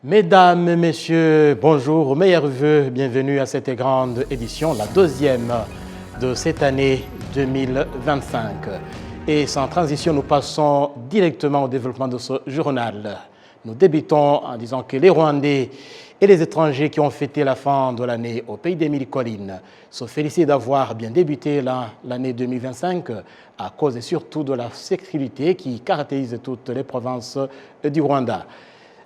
Mesdames, Messieurs, bonjour, meilleurs vœux, bienvenue à cette grande édition, la deuxième de cette année 2025. Et sans transition, nous passons directement au développement de ce journal. Nous débutons en disant que les Rwandais et les étrangers qui ont fêté la fin de l'année au pays des Mille Collines se félicitent d'avoir bien débuté l'année 2025 à cause et surtout de la sécurité qui caractérise toutes les provinces du Rwanda.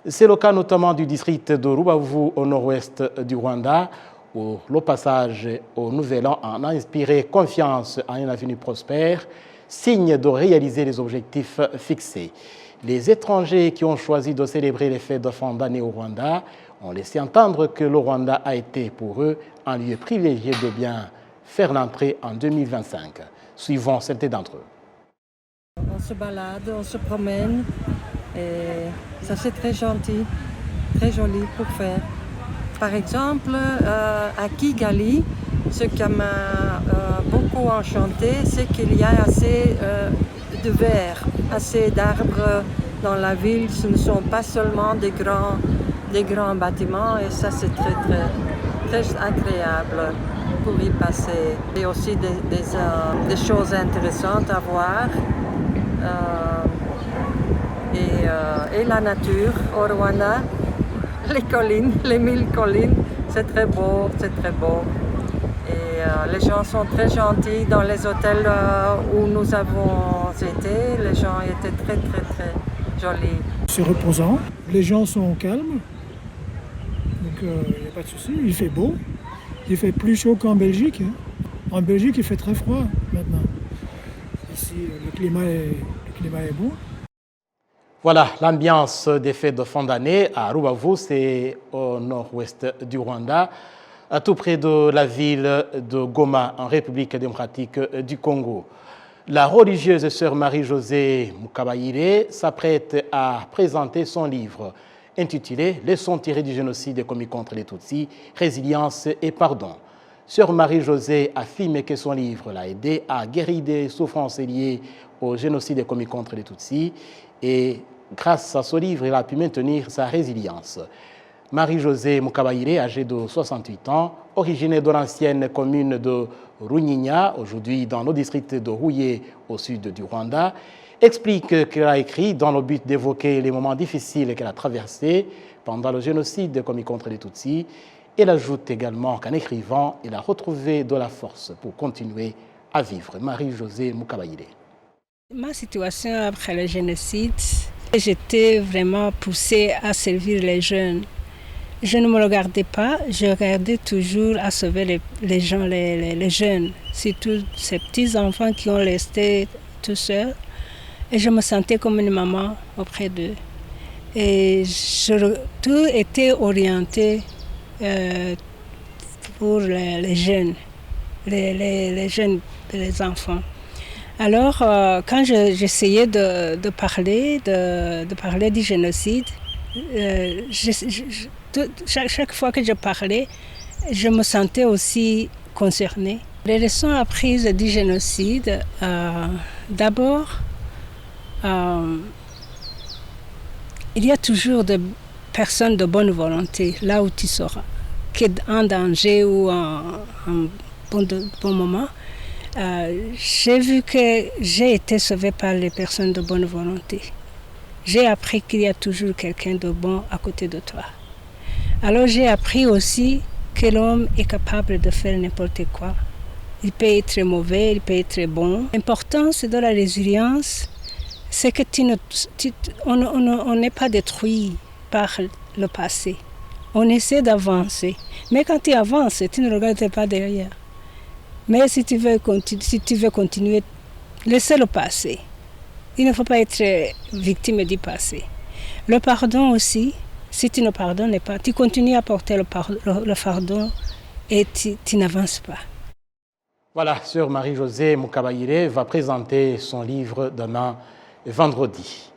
C'est le cas notamment du district de Rubavu au nord-ouest du Rwanda, où le passage au Nouvel An a inspiré confiance en un avenir prospère, signe de réaliser les objectifs fixés. Les étrangers qui ont choisi de célébrer les fêtes de fin d'année au Rwanda ont laissé entendre que le Rwanda a été pour eux un lieu privilégié de bien faire l'entrée en 2025. Suivons certains d'entre eux. On se balade, on se promène. Et ça c'est très gentil, très joli pour faire. Par exemple, à Kigali, ce qui m'a beaucoup enchanté, c'est qu'il y a assez de verre, assez d'arbres dans la ville. Ce ne sont pas seulement des grands bâtiments et ça c'est très agréable pour y passer. Il y a aussi des choses intéressantes à voir. Et la nature au Rwanda, les collines, les 1000 collines, c'est très beau, c'est très beau. Et les gens sont très gentils dans les hôtels où nous avons été. Les gens étaient très jolis. C'est reposant, les gens sont calmes, donc il n'y a pas de souci, il fait beau. Il fait plus chaud qu'en Belgique. En Belgique, il fait très froid maintenant. Ici, le climat est bon. Voilà l'ambiance des fêtes de fin d'année à Rubavu, c'est au nord-ouest du Rwanda, tout près de la ville de Goma, en République démocratique du Congo. La religieuse sœur Marie-Josée Mukabayire s'apprête à présenter son livre intitulé « Leçons tirées du génocide commis contre les Tutsis, résilience et pardon ». Sœur Marie-Josée affirme que son livre l'a aidé à guérir des souffrances liées au génocide commis contre les Tutsis et grâce à ce livre, il a pu maintenir sa résilience. Marie-Josée Mukabayire, âgée de 68 ans, originaire de l'ancienne commune de Runyinya, aujourd'hui dans le district de Huye, au sud du Rwanda, explique qu'elle a écrit dans le but d'évoquer les moments difficiles qu'elle a traversés pendant le génocide commis contre les Tutsis. Elle ajoute également qu'en écrivant, elle a retrouvé de la force pour continuer à vivre. Marie-Josée Mukabayire. Ma situation après le génocide, j'étais vraiment poussée à servir les jeunes. Je ne me regardais pas, je regardais toujours à sauver les gens, les jeunes, surtout ces petits-enfants qui ont resté tout seuls. Et je me sentais comme une maman auprès d'eux. Et tout était orienté pour les jeunes, les jeunes, les enfants. Alors, quand j'essayais de parler du génocide, chaque fois que je parlais, je me sentais aussi concernée. Les leçons apprises du génocide, d'abord, il y a toujours des personnes de bonne volonté, là où tu seras, qui est en danger ou en bon moment. J'ai vu que j'ai été sauvée par les personnes de bonne volonté. J'ai appris qu'il y a toujours quelqu'un de bon à côté de toi. Alors j'ai appris aussi que l'homme est capable de faire n'importe quoi. Il peut être mauvais, il peut être bon. L'importance de la résilience, c'est que on n'est pas détruit par le passé. On essaie d'avancer. Mais quand tu avances, tu ne regardes pas derrière. Mais si tu veux continuer, laissez le passé. Il ne faut pas être victime du passé. Le pardon aussi, si tu ne pardonnes pas, tu continues à porter le fardeau et tu n'avances pas. Voilà, sœur Marie-Josée Mukabayire va présenter son livre demain, vendredi.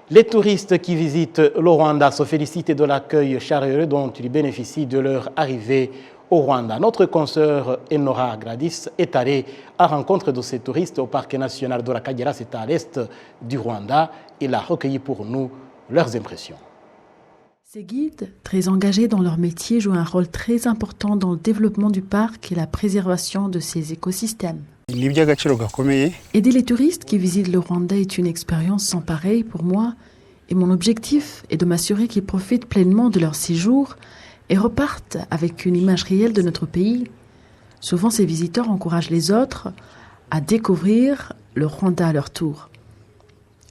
Les touristes qui visitent le Rwanda se félicitent de l'accueil chaleureux dont ils bénéficient de leur arrivée au Rwanda. Notre consoeur Enora Gladys est allée à la rencontre de ces touristes au parc national de la Kagera, c'est à l'est du Rwanda. Il a recueilli pour nous leurs impressions. Ces guides, très engagés dans leur métier, jouent un rôle très important dans le développement du parc et la préservation de ses écosystèmes. Aider les touristes qui visitent le Rwanda est une expérience sans pareille pour moi et mon objectif est de m'assurer qu'ils profitent pleinement de leur séjour et repartent avec une image réelle de notre pays. Souvent, ces visiteurs encouragent les autres à découvrir le Rwanda à leur tour.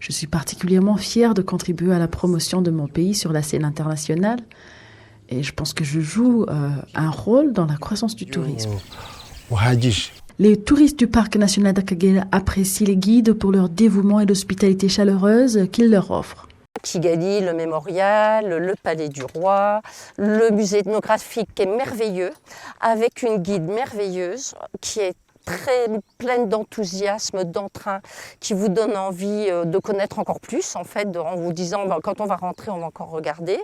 Je suis particulièrement fière de contribuer à la promotion de mon pays sur la scène internationale et je pense que je joue un rôle dans la croissance du tourisme. Les touristes du parc national d'Akagera apprécient les guides pour leur dévouement et l'hospitalité chaleureuse qu'ils leur offrent. Kigali, le mémorial, le palais du roi, le musée ethnographique qui est merveilleux, avec une guide merveilleuse qui est très pleine d'enthousiasme, d'entrain, qui vous donne envie de connaître encore plus, en fait, en vous disant, quand on va rentrer, on va encore regarder.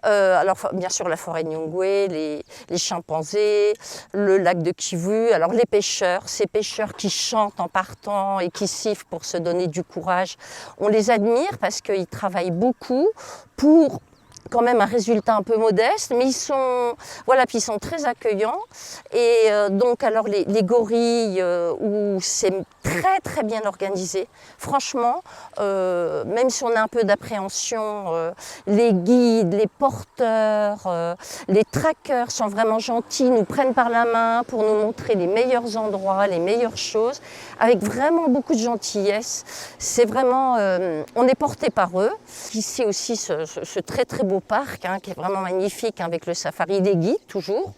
Alors, bien sûr, la forêt Nyungwe, les chimpanzés, le lac de Kivu, alors les pêcheurs, ces pêcheurs qui chantent en partant et qui sifflent pour se donner du courage. On les admire parce qu'ils travaillent beaucoup pour quand même un résultat un peu modeste, mais ils sont très accueillants. Et donc, alors les gorilles, où c'est très très bien organisé, franchement, même si on a un peu d'appréhension, les guides, les porteurs, les trackers sont vraiment gentils, nous prennent par la main pour nous montrer les meilleurs endroits, les meilleures choses, avec vraiment beaucoup de gentillesse. C'est vraiment, on est porté par eux. Ici aussi, ce très très beau parc, qui est vraiment magnifique, avec le safari des guides toujours,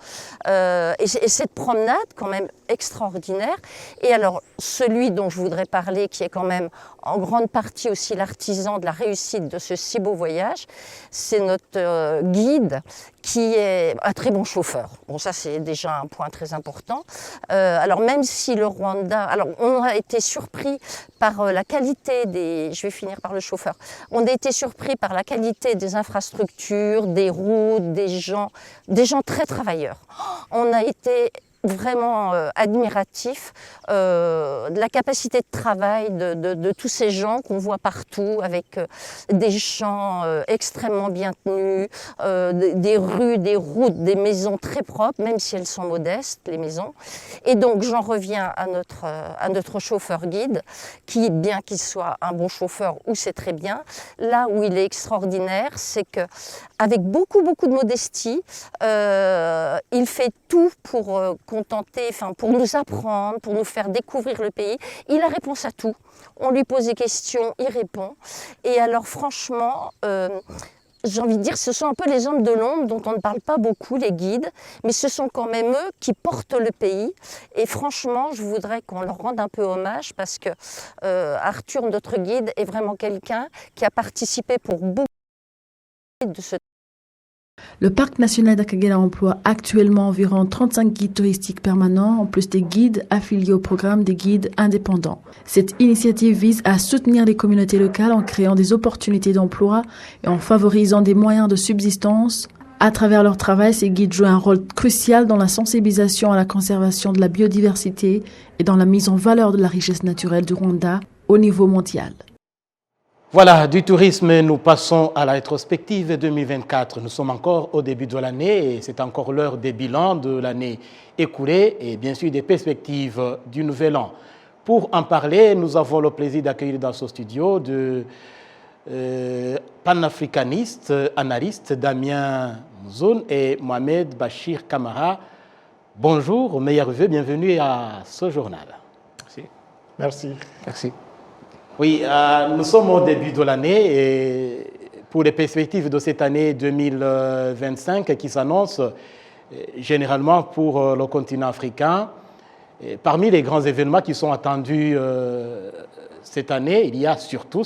et cette promenade quand même extraordinaire. Et alors celui dont je voudrais parler, qui est quand même en grande partie aussi l'artisan de la réussite de ce si beau voyage, c'est notre guide qui est un très bon chauffeur. Bon, ça c'est déjà un point très important. Alors même si le Rwanda, alors on a été surpris par la qualité des, je vais finir par le chauffeur, on a été surpris par la qualité des infrastructures, des routes, des gens très travailleurs. On a été vraiment admiratif de la capacité de travail de tous ces gens qu'on voit partout, avec des champs extrêmement bien tenus, des rues, des routes, des maisons très propres, même si elles sont modestes, les maisons. Et donc j'en reviens à notre chauffeur guide, qui, bien qu'il soit un bon chauffeur, ou c'est très bien, là où il est extraordinaire, c'est qu'avec beaucoup de modestie, il fait tout pour pour nous apprendre, pour nous faire découvrir le pays. Il a réponse à tout. On lui pose des questions, il répond. Et alors franchement, j'ai envie de dire, ce sont un peu les hommes de l'ombre dont on ne parle pas beaucoup, les guides, mais ce sont quand même eux qui portent le pays. Et franchement, je voudrais qu'on leur rende un peu hommage parce que Arthur, notre guide, est vraiment quelqu'un qui a participé pour beaucoup de ce. Le parc national d'Akagera emploie actuellement environ 35 guides touristiques permanents, en plus des guides affiliés au programme des guides indépendants. Cette initiative vise à soutenir les communautés locales en créant des opportunités d'emploi et en favorisant des moyens de subsistance. À travers leur travail, ces guides jouent un rôle crucial dans la sensibilisation à la conservation de la biodiversité et dans la mise en valeur de la richesse naturelle du Rwanda au niveau mondial. Voilà, du tourisme, nous passons à la rétrospective 2024. Nous sommes encore au début de l'année et c'est encore l'heure des bilans de l'année écoulée et bien sûr des perspectives du nouvel an. Pour en parler, nous avons le plaisir d'accueillir dans ce studio de panafricanistes, analystes Damien Mouzoun et Mohamed Bachir Kamara. Bonjour, meilleurs vœux, bienvenue à ce journal. Merci. Merci. Merci. Oui, nous sommes au début de l'année et pour les perspectives de cette année 2025 qui s'annonce généralement pour le continent africain, parmi les grands événements qui sont attendus cette année, il y a surtout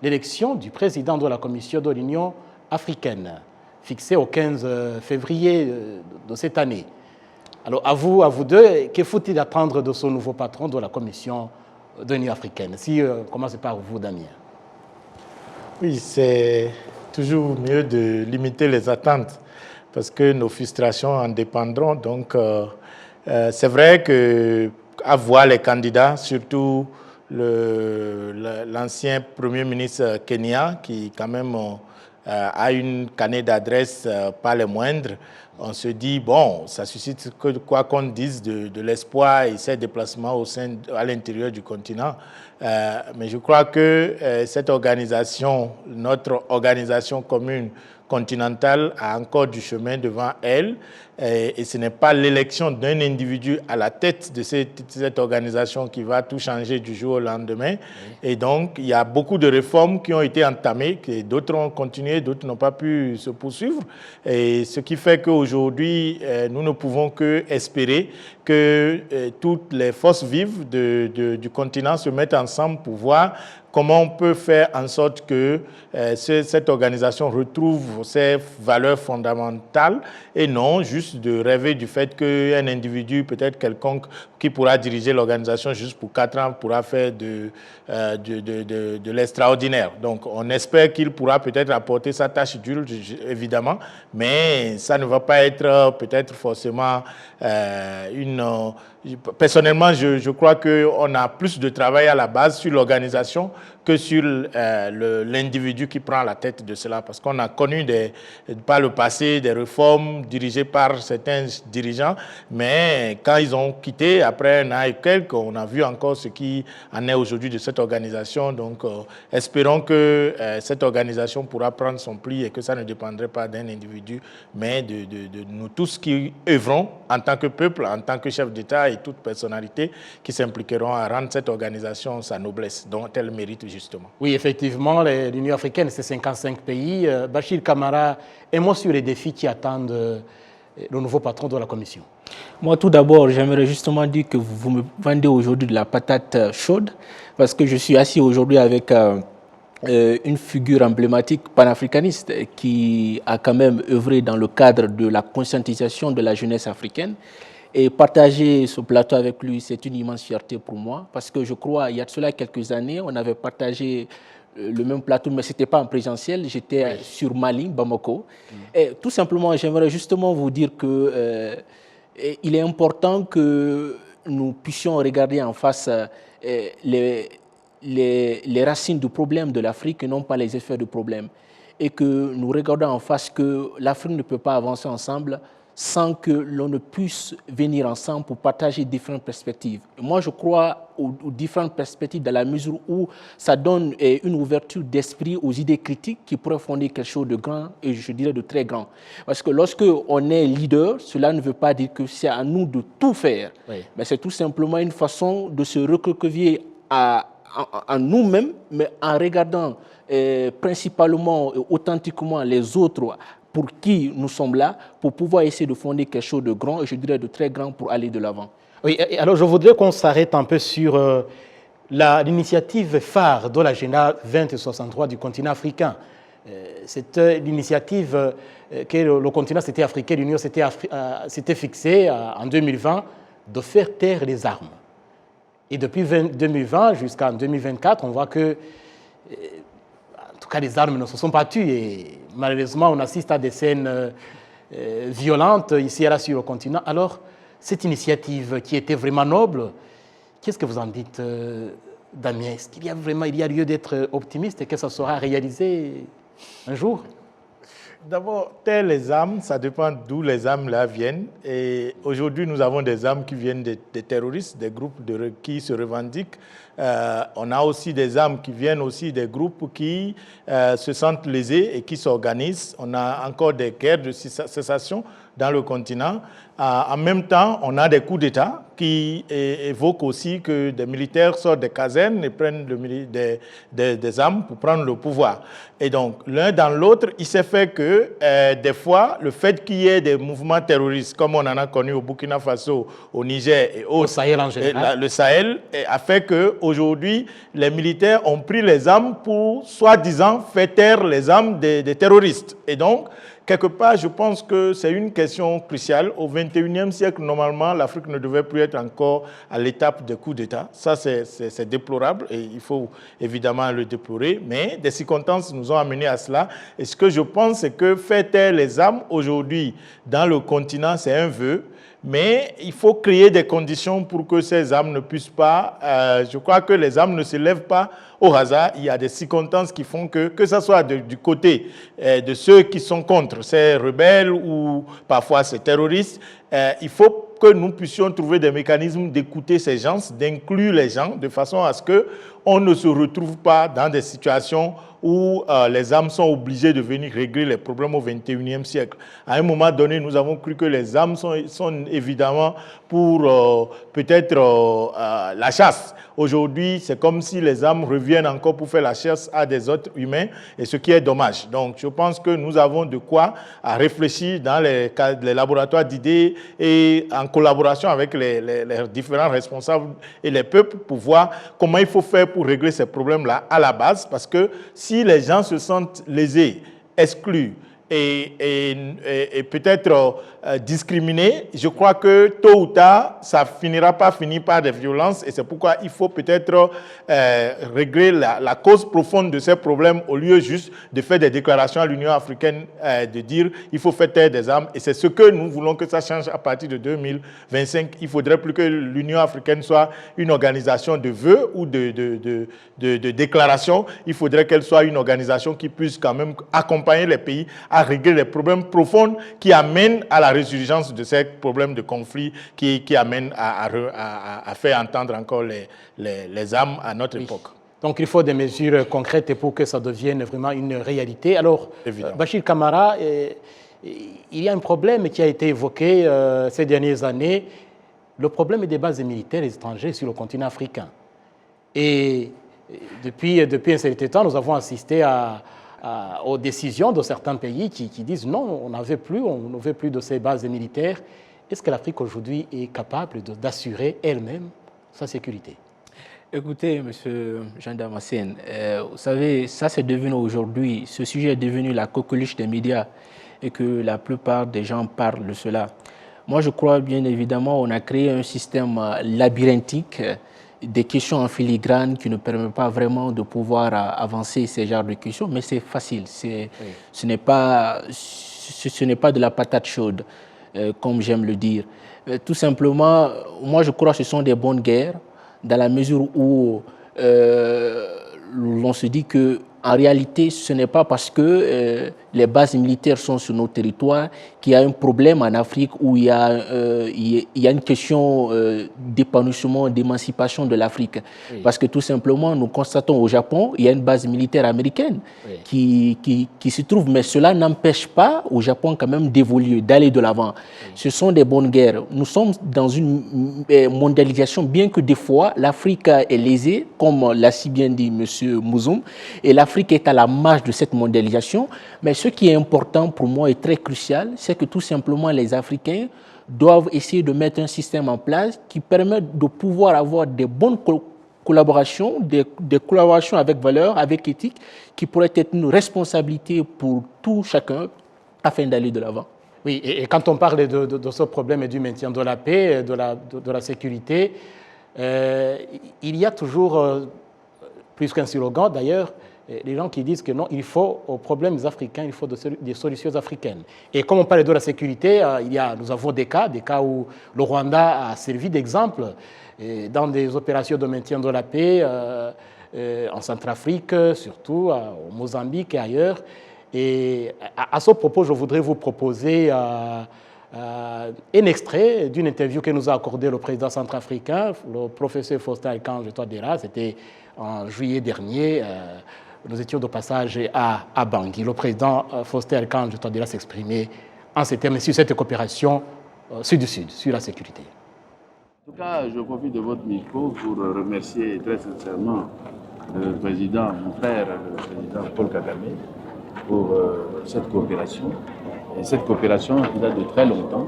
l'élection du président de la Commission de l'Union africaine, fixée au 15 février de cette année. Alors, à vous deux, que faut-il attendre de ce nouveau patron de la Commission de l'Union africaine? Si on commence par vous, Damien. Oui, c'est toujours mieux de limiter les attentes parce que nos frustrations en dépendront. Donc, c'est vrai qu'à voir les candidats, surtout l'ancien Premier ministre kenyan qui quand même a une carnet d'adresses pas les moindres, on se dit, bon, ça suscite quoi qu'on dise de l'espoir et ses déplacements à l'intérieur du continent. Mais je crois que cette organisation, notre organisation commune continentale, a encore du chemin devant elle. Et ce n'est pas l'élection d'un individu à la tête de cette organisation qui va tout changer du jour au lendemain. Et donc, il y a beaucoup de réformes qui ont été entamées, que d'autres ont continué, d'autres n'ont pas pu se poursuivre. Et ce qui fait qu'aujourd'hui, nous ne pouvons que espérer que toutes les forces vives du continent se mettent ensemble pour voir comment on peut faire en sorte que cette organisation retrouve ses valeurs fondamentales et non juste de rêver du fait qu'un individu, peut-être quelconque, qui pourra diriger l'organisation juste pour 4 ans, pourra faire de l'extraordinaire. Donc, on espère qu'il pourra peut-être apporter sa tâche dure, évidemment, mais ça ne va pas être peut-être forcément Personnellement, je crois qu'on a plus de travail à la base sur l'organisation que sur l'individu qui prend la tête de cela. Parce qu'on a connu par le passé des réformes dirigées par certains dirigeants, mais quand ils ont quitté, après un an et quelques, on a vu encore ce qui en est aujourd'hui de cette organisation. Donc, espérons que cette organisation pourra prendre son pli et que ça ne dépendrait pas d'un individu, mais de nous tous qui œuvrons en tant que peuple, en tant que chef d'État et toute personnalité qui s'impliqueront à rendre cette organisation sa noblesse dont elle mérite justement. Oui, effectivement, l'Union africaine, c'est 55 pays. Bachir Camara, un mot sur les défis qui attendent le nouveau patron de la Commission. Moi, tout d'abord, j'aimerais justement dire que vous me vendez aujourd'hui de la patate chaude, parce que je suis assis aujourd'hui avec une figure emblématique panafricaniste qui a quand même œuvré dans le cadre de la conscientisation de la jeunesse africaine. Et partager ce plateau avec lui, c'est une immense fierté pour moi, parce que je crois, il y a de cela quelques années, on avait partagé le même plateau, mais ce n'était pas en présentiel, j'étais sur Mali, Bamako. Et tout simplement, j'aimerais justement vous dire que il est important que nous puissions regarder en face les racines du problème de l'Afrique et non pas les effets du problème. Et que nous regardons en face que l'Afrique ne peut pas avancer ensemble sans que l'on ne puisse venir ensemble pour partager différentes perspectives. Moi, je crois aux différentes perspectives dans la mesure où ça donne une ouverture d'esprit aux idées critiques qui pourraient fonder quelque chose de grand et je dirais de très grand. Parce que lorsque on est leader, cela ne veut pas dire que c'est à nous de tout faire. Oui. Mais c'est tout simplement une façon de se recroqueviller en nous-mêmes, mais en regardant principalement et authentiquement les autres pour qui nous sommes là, pour pouvoir essayer de fonder quelque chose de grand, et je dirais de très grand, pour aller de l'avant. Oui, alors je voudrais qu'on s'arrête un peu sur l'initiative phare de l'agenda 2063 du continent africain. C'est l'initiative que le continent africain, l'Union s'était fixée en 2020 de faire taire les armes. Et depuis 2020 jusqu'en 2024, on voit que en tout cas, les armes ne se sont pas tues et malheureusement, on assiste à des scènes violentes ici et là sur le continent. Alors, cette initiative qui était vraiment noble, qu'est-ce que vous en dites, Damien? Est-ce qu'il y a lieu d'être optimiste et que ça sera réalisé un jour? D'abord, taire les armes, ça dépend d'où les armes là viennent. Et aujourd'hui, nous avons des armes qui viennent des terroristes, des groupes qui se revendiquent. On a aussi des armes qui viennent aussi des groupes qui se sentent lésés et qui s'organisent. On a encore des guerres de sécession dans le continent. En même temps, on a des coups d'État qui évoquent aussi que des militaires sortent des casernes et prennent des armes pour prendre le pouvoir. Et donc, l'un dans l'autre, il s'est fait que des fois, le fait qu'il y ait des mouvements terroristes, comme on en a connu au Burkina Faso, au Niger et au Sahel en général, le Sahel a fait qu'aujourd'hui, les militaires ont pris les armes pour, soi-disant, faire taire les armes des terroristes. Et donc, quelque part, je pense que c'est une question cruciale. Au XXIe siècle, normalement, l'Afrique ne devait plus être encore à l'étape des coups d'État. Ça, c'est déplorable et il faut évidemment le déplorer. Mais des circonstances nous ont amenés à cela. Et ce que je pense, c'est que faire taire les armes aujourd'hui dans le continent, c'est un vœu. Mais il faut créer des conditions pour que ces âmes ne puissent pas... je crois que les âmes ne se lèvent pas au hasard. Il y a des circonstances qui font que ce soit du côté de ceux qui sont contre ces rebelles ou parfois ces terroristes, il faut que nous puissions trouver des mécanismes d'écouter ces gens, d'inclure les gens, de façon à ce qu'on ne se retrouve pas dans des situations où les âmes sont obligées de venir régler les problèmes au XXIe siècle. À un moment donné, nous avons cru que les âmes sont évidemment pour peut-être la chasse. Aujourd'hui, c'est comme si les âmes reviennent encore pour faire la chasse à des autres humains, et ce qui est dommage. Donc, je pense que nous avons de quoi à réfléchir dans les laboratoires d'idées et en collaboration avec les différents responsables et les peuples pour voir comment il faut faire pour régler ces problèmes-là à la base, parce que si les gens se sentent lésés, exclus et peut-être discriminés, je crois que tôt ou tard, ça finira par des violences, et c'est pourquoi il faut peut-être régler la cause profonde de ces problèmes au lieu juste de faire des déclarations à l'Union africaine, de dire il faut faire taire des armes, et c'est ce que nous voulons que ça change à partir de 2025. Il ne faudrait plus que l'Union africaine soit une organisation de vœux ou de déclarations. Il faudrait qu'elle soit une organisation qui puisse quand même accompagner les pays à régler les problèmes profonds qui amènent à la résurgence de ces problèmes de conflit qui amènent à faire entendre encore les âmes à notre époque. Donc il faut des mesures concrètes pour que ça devienne vraiment une réalité. Alors, Bachir Camara, il y a un problème qui a été évoqué ces dernières années, le problème des bases militaires étrangères sur le continent africain. Et depuis un certain temps, nous avons assisté aux décisions de certains pays qui disent non, on ne veut plus de ces bases militaires. Est-ce que l'Afrique aujourd'hui est capable d'assurer elle-même sa sécurité? Écoutez, M. Jean Damascène, vous savez, ça c'est devenu aujourd'hui, ce sujet est devenu la coqueluche des médias et que la plupart des gens parlent de cela. Moi, je crois bien évidemment on a créé un système labyrinthique, des questions en filigrane qui ne permettent pas vraiment de pouvoir avancer ces genres de questions, mais c'est facile, ce n'est pas de la patate chaude, comme j'aime le dire. Tout simplement, moi je crois que ce sont des bonnes guerres, dans la mesure où l'on se dit que en réalité, ce n'est pas parce que les bases militaires sont sur nos territoires qu'il y a un problème en Afrique où il y a une question d'épanouissement, d'émancipation de l'Afrique. Oui. Parce que tout simplement, nous constatons au Japon, il y a une base militaire américaine qui se trouve, mais cela n'empêche pas au Japon quand même d'évoluer, d'aller de l'avant. Oui. Ce sont des bonnes guerres. Nous sommes dans une mondialisation, bien que des fois, l'Afrique est lésée, comme l'a si bien dit M. Mouzoum, et l'Afrique est à la marge de cette mondialisation. Mais ce qui est important pour moi et très crucial, c'est que tout simplement les Africains doivent essayer de mettre un système en place qui permette de pouvoir avoir des bonnes collaborations, des collaborations avec valeur, avec éthique, qui pourraient être une responsabilité pour tout chacun afin d'aller de l'avant. Oui, et quand on parle de ce problème du maintien de la paix, de la sécurité, il y a toujours, plus qu'un slogan d'ailleurs, les gens qui disent que non, il faut aux problèmes africains, il faut des solutions africaines. Et comme on parle de la sécurité, nous avons des cas où le Rwanda a servi d'exemple dans des opérations de maintien de la paix en Centrafrique, surtout au Mozambique et ailleurs. Et à ce propos, je voudrais vous proposer un extrait d'une interview que nous a accordé le président centrafricain, le professeur Faustin Archange Touadéra. C'était en juillet dernier. Nous étions de passage à Bangui. Le président Faustin Archange Touadéra s'exprimait en ces termes sur cette coopération sud-sud, sur la sécurité. En tout cas, je profite de votre micro pour remercier très sincèrement le président, mon frère, le président Paul Kagame, pour cette coopération. Et cette coopération qui date de très longtemps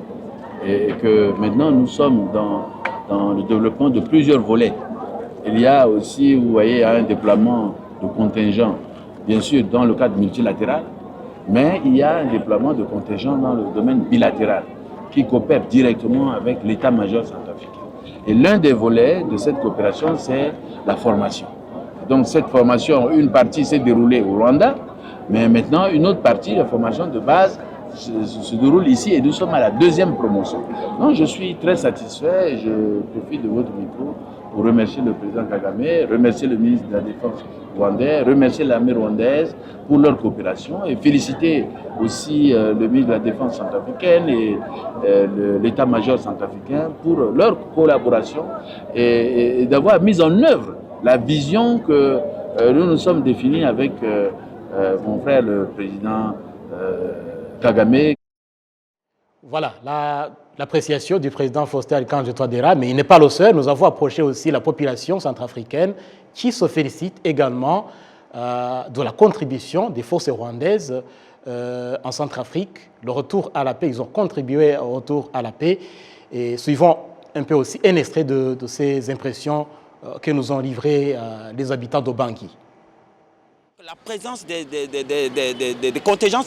et que maintenant nous sommes dans le développement de plusieurs volets. Il y a aussi, vous voyez, un déploiement de contingents, bien sûr dans le cadre multilatéral, mais il y a un déploiement de contingents dans le domaine bilatéral qui coopère directement avec l'état-major centrafricain. Et l'un des volets de cette coopération, c'est la formation. Donc cette formation, une partie s'est déroulée au Rwanda, mais maintenant une autre partie, la formation de base, se déroule ici et nous sommes à la 2e promotion. Donc je suis très satisfait et je profite de votre micro pour remercier le président Kagame, remercier le ministre de la Défense rwandais, remercier l'armée rwandaise pour leur coopération et féliciter aussi le ministre de la Défense centrafricaine et l'état-major centrafricain pour leur collaboration et d'avoir mis en œuvre la vision que nous nous sommes définis avec mon frère le président Kagame. Voilà, l'appréciation du président Faustin Archange Touadéra, mais il n'est pas le seul. Nous avons approché aussi la population centrafricaine qui se félicite également de la contribution des forces rwandaises en Centrafrique. Le retour à la paix, ils ont contribué au retour à la paix. Et suivons un peu aussi un extrait de ces impressions que nous ont livrées les habitants de Bangui. La présence des contingents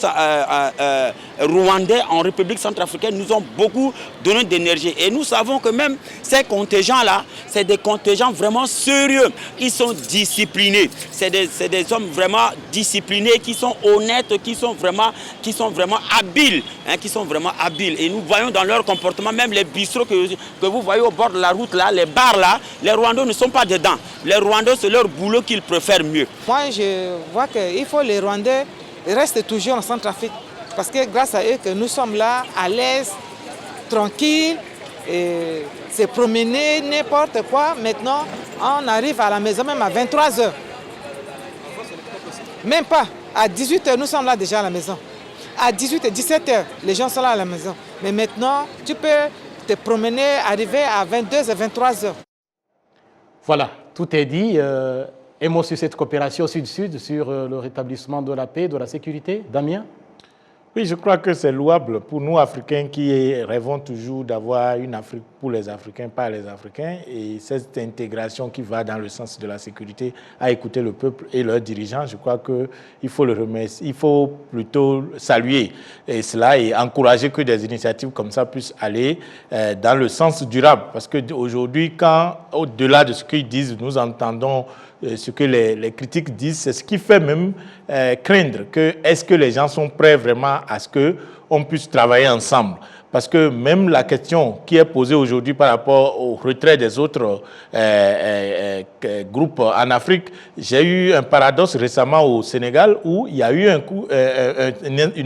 rwandais en République centrafricaine nous ont beaucoup donné d'énergie. Et nous savons que même ces contingents-là, c'est des contingents vraiment sérieux. Ils sont disciplinés. C'est des hommes vraiment disciplinés, qui sont honnêtes, qui sont vraiment habiles. Qui sont vraiment habiles. Et nous voyons dans leur comportement, même les bistrots que vous voyez au bord de la route, là, les bars là, les Rwandais ne sont pas dedans. Les Rwandais, c'est leur boulot qu'ils préfèrent mieux. Moi, je vois qu'il faut les Rwandais restent toujours en Centrafrique. Parce que grâce à eux que nous sommes là, à l'aise, tranquilles, et se promener, n'importe quoi. Maintenant, on arrive à la maison même à 23h. Même pas. À 18h, nous sommes là déjà à la maison. À 18h, 17h, les gens sont là à la maison. Mais maintenant, tu peux te promener, arriver à 22h, 23h. Voilà, tout est dit. Un mot sur cette coopération Sud-Sud, sur le rétablissement de la paix, de la sécurité. Damien? Oui, je crois que c'est louable pour nous, Africains, qui rêvons toujours d'avoir une Afrique pour les Africains, par les Africains. Et cette intégration qui va dans le sens de la sécurité, à écouter le peuple et leurs dirigeants, je crois qu'il faut le remercier. Il faut plutôt saluer cela et encourager que des initiatives comme ça puissent aller dans le sens durable. Parce qu'aujourd'hui, quand, au-delà de ce qu'ils disent, nous entendons ce que les critiques disent, c'est ce qui fait même craindre que est-ce que les gens sont prêts vraiment à ce qu'on puisse travailler ensemble. Parce que même la question qui est posée aujourd'hui par rapport au retrait des autres groupes en Afrique, j'ai eu un paradoxe récemment au Sénégal où il y a eu un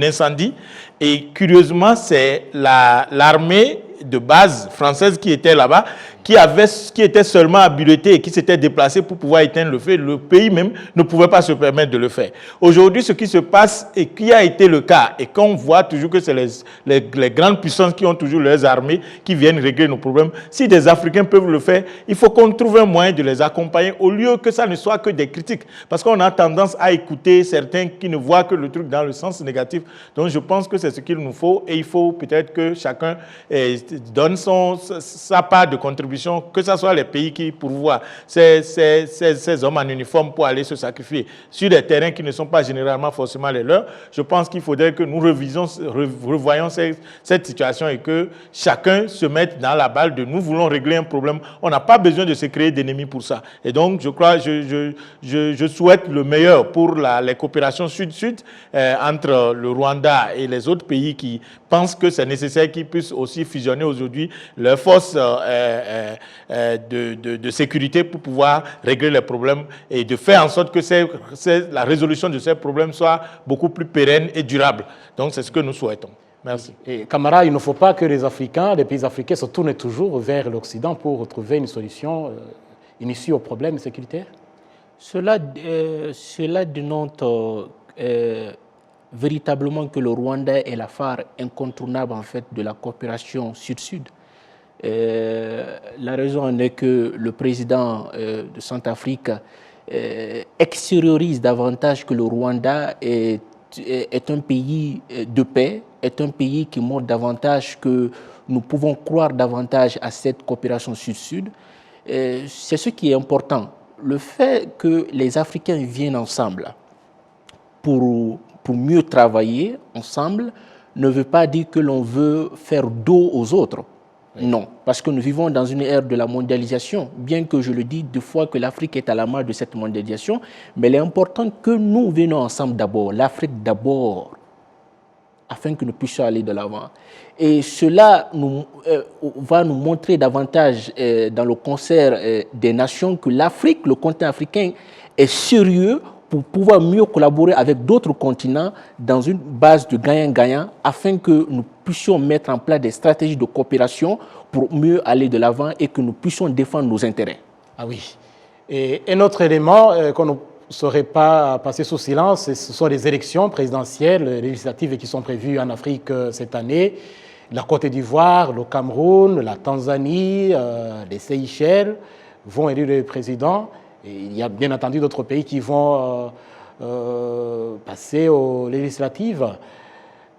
incendie et curieusement c'est l'armée de base française qui était là-bas, qui était seulement habilitée et qui s'était déplacée pour pouvoir éteindre le feu. Le pays même ne pouvait pas se permettre de le faire. Aujourd'hui, ce qui se passe et qui a été le cas, et qu'on voit toujours que c'est les grandes puissances qui ont toujours leurs armées qui viennent régler nos problèmes. Si des Africains peuvent le faire, il faut qu'on trouve un moyen de les accompagner au lieu que ça ne soit que des critiques. Parce qu'on a tendance à écouter certains qui ne voient que le truc dans le sens négatif. Donc je pense que c'est ce qu'il nous faut et il faut peut-être que chacun donne sa part de contribution, que ce soit les pays qui pourvoient ces hommes en uniforme pour aller se sacrifier sur des terrains qui ne sont pas généralement forcément les leurs. Je pense qu'il faudrait que nous revoyions cette situation et que chacun se mette dans la balle de nous voulons régler un problème. On n'a pas besoin de se créer d'ennemis pour ça. Et donc, je crois, je souhaite le meilleur pour les coopérations Sud-Sud entre le Rwanda et les autres pays qui pensent que c'est nécessaire qu'ils puissent aussi fusionner aujourd'hui leurs forces de sécurité pour pouvoir régler les problèmes et de faire en sorte que la résolution de ces problèmes soit beaucoup plus pérenne et durable. Donc, c'est ce que nous souhaitons. Merci. Et Camara, il ne faut pas que les pays africains se tournent toujours vers l'Occident pour trouver une solution, une issue aux problèmes sécuritaires. Cela dénote véritablement que le Rwanda est la phare incontournable en fait de la coopération Sud-Sud. La raison en est que le président de Centrafrique extériorise davantage que le Rwanda est un pays de paix, est un pays qui montre davantage que nous pouvons croire davantage à cette coopération Sud-Sud. C'est ce qui est important. Le fait que les Africains viennent ensemble pour mieux travailler ensemble ne veut pas dire que l'on veut faire dos aux autres. Non, parce que nous vivons dans une ère de la mondialisation, bien que je le dis deux fois que l'Afrique est à la marge de cette mondialisation, mais il est important que nous venions ensemble d'abord, l'Afrique d'abord. afin que nous puissions aller de l'avant. Et cela va nous montrer davantage dans le concert des nations que l'Afrique, le continent africain, est sérieux pour pouvoir mieux collaborer avec d'autres continents dans une base de gagnant-gagnant afin que nous puissions mettre en place des stratégies de coopération pour mieux aller de l'avant et que nous puissions défendre nos intérêts. Ah oui. Et un autre élément qu'on ne saurait pas passer sous silence, ce sont les élections présidentielles, législatives qui sont prévues en Afrique cette année. La Côte d'Ivoire, le Cameroun, la Tanzanie, les Seychelles vont élire le président. Et il y a bien entendu d'autres pays qui vont passer aux législatives.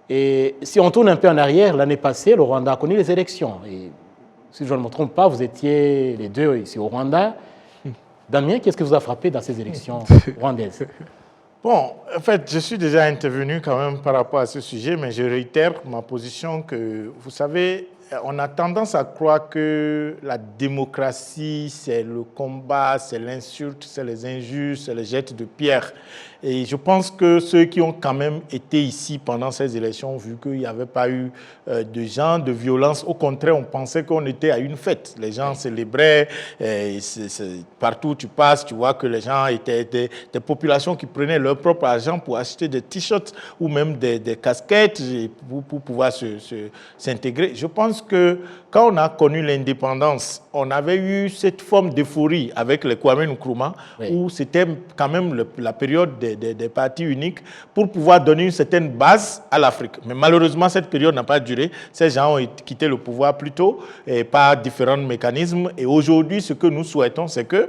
Et si on tourne un peu en arrière, l'année passée, le Rwanda a connu les élections. Et si je ne me trompe pas, vous étiez les deux ici au Rwanda. Damien, qu'est-ce qui vous a frappé dans ces élections rwandaises? Bon, en fait, je suis déjà intervenu quand même par rapport à ce sujet, mais je réitère ma position que, vous savez, on a tendance à croire que la démocratie, c'est le combat, c'est l'insulte, c'est les injures, c'est les jets de pierre. Et je pense que ceux qui ont quand même été ici pendant ces élections, vu qu'il n'y avait pas eu de gens de violence, au contraire, on pensait qu'on était à une fête. Les gens célébraient, partout où tu passes, tu vois que les gens étaient des populations qui prenaient leur propre argent pour acheter des t-shirts ou même des casquettes pour pouvoir s'intégrer. Je pense que quand on a connu l'indépendance, on avait eu cette forme d'euphorie avec les Kwame Nkrumah, où c'était quand même la période des partis uniques pour pouvoir donner une certaine base à l'Afrique. Mais malheureusement, cette période n'a pas duré. Ces gens ont quitté le pouvoir plus tôt et par différents mécanismes. Et aujourd'hui, ce que nous souhaitons, c'est que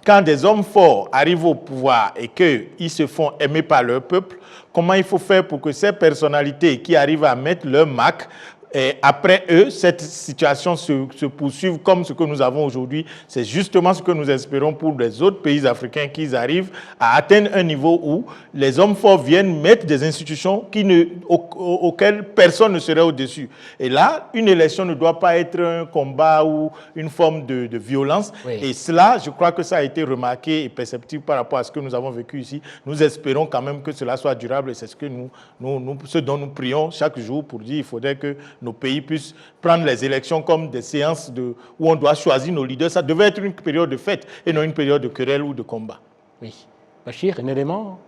quand des hommes forts arrivent au pouvoir et qu'ils se font aimer par leur peuple, comment il faut faire pour que ces personnalités qui arrivent à mettre leur marque, et après eux, cette situation se poursuive comme ce que nous avons aujourd'hui. C'est justement ce que nous espérons pour les autres pays africains, qu'ils arrivent à atteindre un niveau où les hommes forts viennent mettre des institutions auxquelles personne ne serait au-dessus. Et là, une élection ne doit pas être un combat ou une forme de violence. Oui. Et cela, je crois que ça a été remarqué et perceptible par rapport à ce que nous avons vécu ici. Nous espérons quand même que cela soit durable et c'est ce dont nous prions chaque jour pour dire qu'il faudrait que nos pays puissent prendre les élections comme des séances où on doit choisir nos leaders. Ça devait être une période de fête et non une période de querelle ou de combat. Oui. Bachir, un élément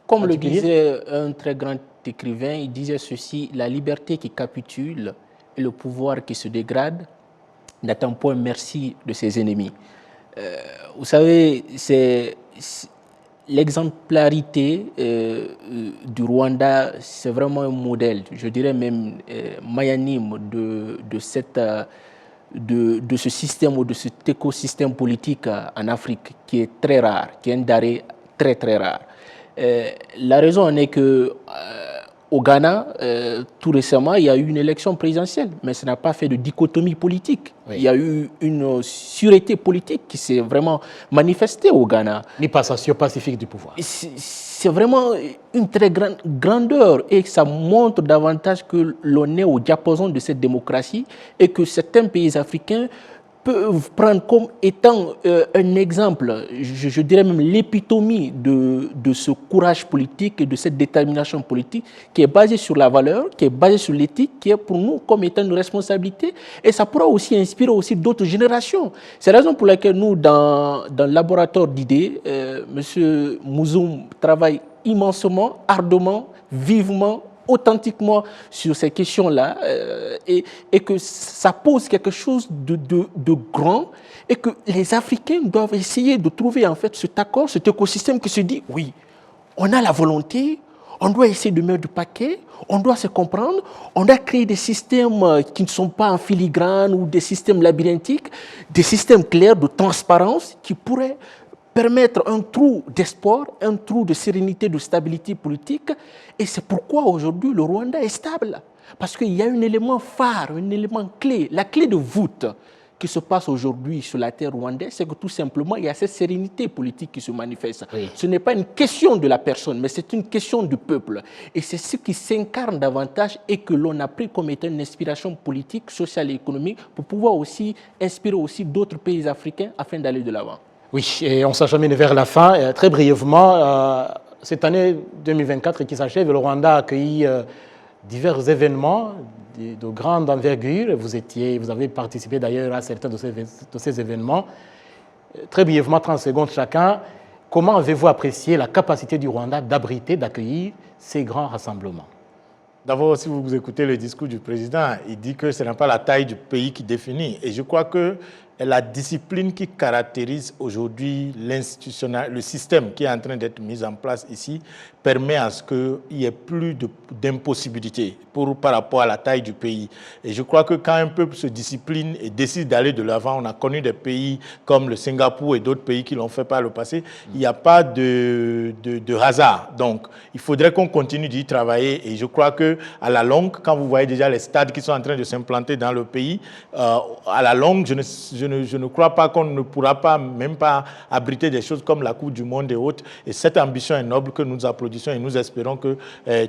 comme le disait un très grand écrivain, il disait ceci: la liberté qui capitule et le pouvoir qui se dégrade n'attend point merci de ses ennemis. Vous savez, c'est l'exemplarité du Rwanda, c'est vraiment un modèle, je dirais même magnanime de ce système ou de cet écosystème politique en Afrique qui est très rare, qui est un denrée très très rare. La raison en est que au Ghana, tout récemment, il y a eu une élection présidentielle, mais ça n'a pas fait de dichotomie politique. Oui. Il y a eu une sûreté politique qui s'est vraiment manifestée au Ghana. Ni passation pacifique du pouvoir. C'est vraiment une très grande grandeur et ça montre davantage que l'on est au diapason de cette démocratie et que certains pays africains peuvent prendre comme étant un exemple, je dirais même l'épitomie de ce courage politique et de cette détermination politique qui est basée sur la valeur, qui est basée sur l'éthique, qui est pour nous comme étant une responsabilité et ça pourra aussi inspirer aussi d'autres générations. C'est la raison pour laquelle nous, dans le laboratoire d'idées, M. Mouzoum travaille immensément, ardemment, vivement, authentiquement sur ces questions-là et que ça pose quelque chose de grand et que les Africains doivent essayer de trouver en fait cet accord, cet écosystème qui se dit oui, on a la volonté, on doit essayer de mettre du paquet, on doit se comprendre, on doit créer des systèmes qui ne sont pas en filigrane ou des systèmes labyrinthiques, des systèmes clairs de transparence qui pourraient permettre un trou d'espoir, un trou de sérénité, de stabilité politique. Et c'est pourquoi aujourd'hui le Rwanda est stable. Parce qu'il y a un élément phare, un élément clé, la clé de voûte qui se passe aujourd'hui sur la terre rwandaise, c'est que tout simplement, il y a cette sérénité politique qui se manifeste. Oui. Ce n'est pas une question de la personne, mais c'est une question du peuple. Et c'est ce qui s'incarne davantage et que l'on a pris comme étant une inspiration politique, sociale et économique pour pouvoir aussi inspirer aussi d'autres pays africains afin d'aller de l'avant. Oui, et on s'achemine vers la fin. Très brièvement, cette année 2024 qui s'achève, le Rwanda a accueilli divers événements de grande envergure. Vous avez participé d'ailleurs à certains de ces événements. Très brièvement, 30 secondes chacun. Comment avez-vous apprécié la capacité du Rwanda d'abriter, d'accueillir ces grands rassemblements? D'abord, si vous écoutez le discours du président, il dit que ce n'est pas la taille du pays qui définit. Et je crois que la discipline qui caractérise aujourd'hui le système qui est en train d'être mis en place ici permet à ce qu'il n'y ait plus d'impossibilité par rapport à la taille du pays. Et je crois que quand un peuple se discipline et décide d'aller de l'avant, on a connu des pays comme le Singapour et d'autres pays qui l'ont fait par le passé, il n'y a pas de hasard. Donc, il faudrait qu'on continue d'y travailler. Et je crois qu'à la longue, quand vous voyez déjà les stades qui sont en train de s'implanter dans le pays, à la longue, je ne crois pas qu'on ne pourra pas, même pas abriter des choses comme la Coupe du Monde et autres. Et cette ambition est noble que nous applaudissons et nous espérons que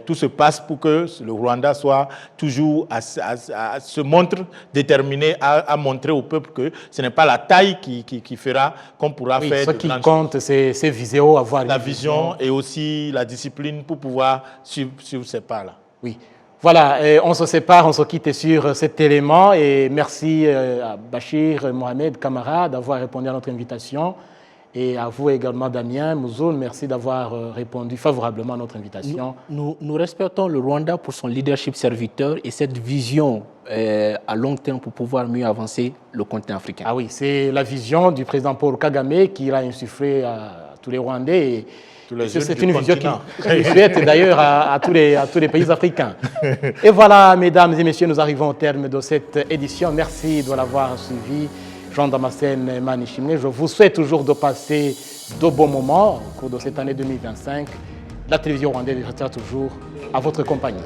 tout se passe pour que le Rwanda soit toujours se montre déterminé à montrer au peuple que ce n'est pas la taille qui fera qu'on pourra faire. Ce qui compte, c'est vidéos, avoir la vision et aussi la discipline pour pouvoir suivre ces pas-là. Oui. Voilà, on se sépare, on se quitte sur cet élément et merci à Bachir Mohamed Kamara d'avoir répondu à notre invitation et à vous également Damien Mouzoul, merci d'avoir répondu favorablement à notre invitation. Nous respectons le Rwanda pour son leadership serviteur et cette vision à long terme pour pouvoir mieux avancer le continent africain. Ah oui, c'est la vision du président Paul Kagame qui l'a insufflé à tous les Rwandais et c'est une vision qui souhaite d'ailleurs à tous les pays africains. Et voilà, mesdames et messieurs, nous arrivons au terme de cette édition. Merci de l'avoir suivi. Jean Damascène Manichimné, je vous souhaite toujours de passer de bons moments au cours de cette année 2025. La télévision rwandaise restera toujours à votre compagnie.